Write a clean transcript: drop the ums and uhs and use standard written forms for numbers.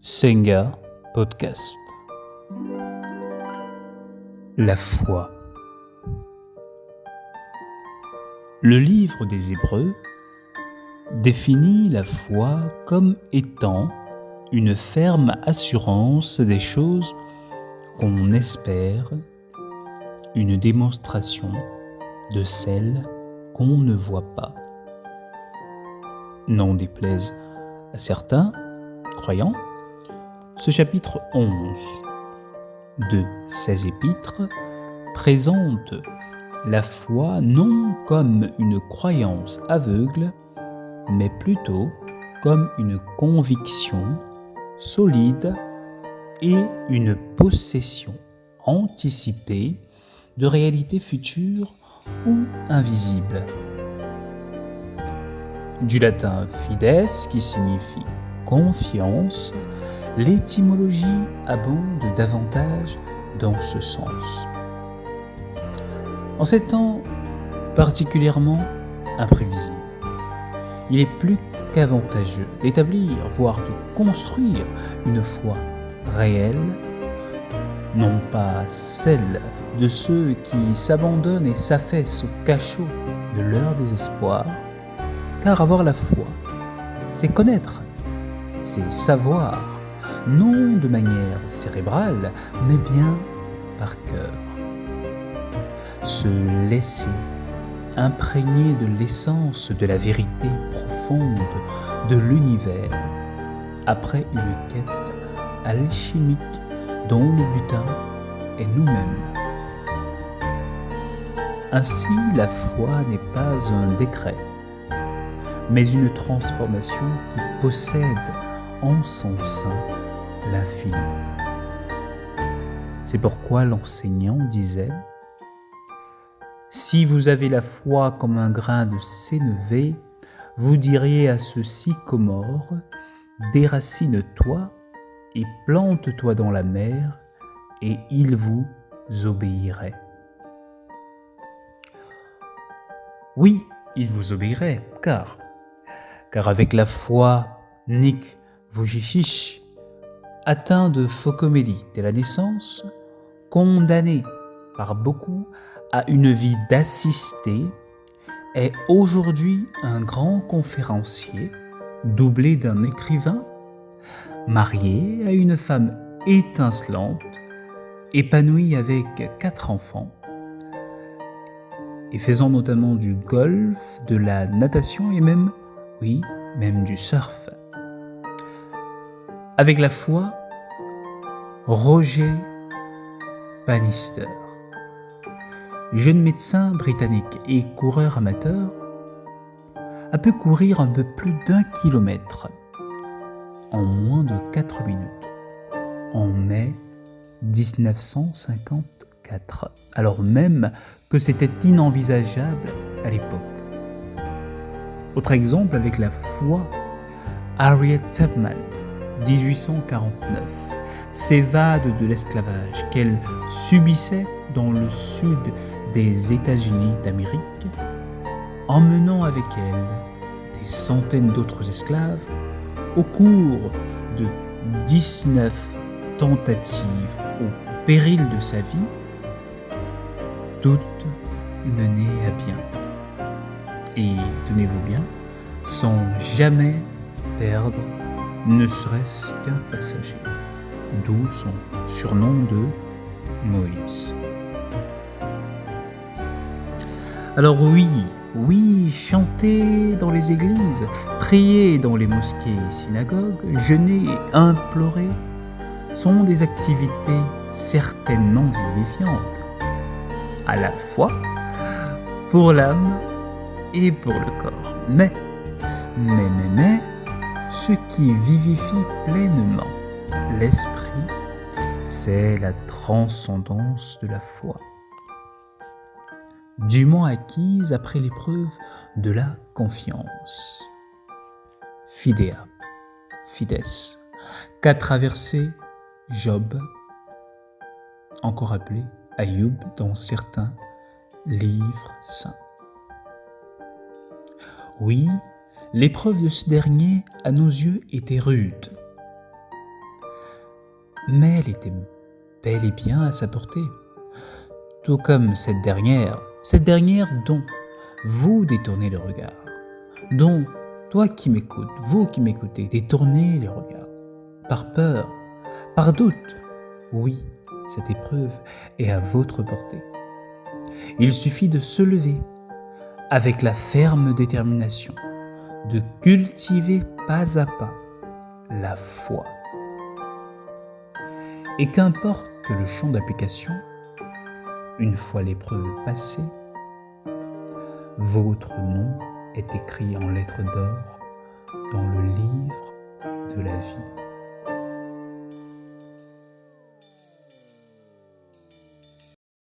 Senga Podcast. La foi. Le livre des Hébreux définit la foi comme étant une ferme assurance des choses qu'on espère, une démonstration de celles qu'on ne voit pas. N'en déplaise à certains croyants, ce chapitre 11 de 16 épîtres présente la foi non comme une croyance aveugle, mais plutôt comme une conviction solide et une possession anticipée de réalités futures ou invisibles. Du latin fides, qui signifie confiance, l'étymologie abonde davantage dans ce sens. En ces temps particulièrement imprévisibles, il est plus qu'avantageux d'établir, voire de construire une foi réelle, non pas celle de ceux qui s'abandonnent et s'affaissent au cachot de leur désespoir, car avoir la foi, c'est connaître, c'est savoir, non de manière cérébrale, mais bien par cœur. Se laisser imprégner de l'essence de la vérité profonde de l'univers, après une quête alchimique dont le butin est nous-mêmes. Ainsi, la foi n'est pas un décret, mais une transformation qui possède en son sein l'infini. C'est pourquoi l'enseignant disait : si vous avez la foi comme un grain de sénévé, vous diriez à ce sycomore : déracine-toi et plante-toi dans la mer, et il vous obéirait. Oui, il vous obéirait, car avec la foi, Nick Vujicic, atteint de phocomélie dès la naissance, condamné par beaucoup à une vie d'assisté, est aujourd'hui un grand conférencier, doublé d'un écrivain, marié à une femme étincelante, épanoui avec 4 enfants, et faisant notamment du golf, de la natation et même du surf. Avec la foi, Roger Bannister, jeune médecin britannique et coureur amateur, a pu courir un peu plus d'1 kilomètre en moins de 4 minutes en mai 1954, alors même que c'était inenvisageable à l'époque. Autre exemple avec la foi, Harriet Tubman, 1849, s'évade de l'esclavage qu'elle subissait dans le sud des États-Unis d'Amérique, emmenant avec elle des centaines d'autres esclaves au cours de 19 tentatives au péril de sa vie, toutes menées à bien. Et tenez-vous bien, sans jamais perdre ne serait-ce qu'un passager, d'où son surnom de Moïse. Alors oui, chanter dans les églises, prier dans les mosquées et synagogues, jeûner et implorer sont des activités certainement vivifiantes, à la fois pour l'âme et pour le corps. Mais, ce qui vivifie pleinement l'esprit, c'est la transcendance de la foi, dûment acquise après l'épreuve de la confiance. Fides, qu'a traversé Job, encore appelé Ayoub dans certains livres saints. Oui, l'épreuve de ce dernier, à nos yeux, était rude. mais elle était bel et bien à sa portée. Tout comme cette dernière dont vous détournez le regard, dont toi qui m'écoutes, vous qui m'écoutez, détournez le regard, par peur, par doute. Oui, cette épreuve est à votre portée. Il suffit de se lever avec la ferme détermination de cultiver pas à pas la foi. Et qu'importe le champ d'application, une fois l'épreuve passée, votre nom est écrit en lettres d'or dans le livre de la vie.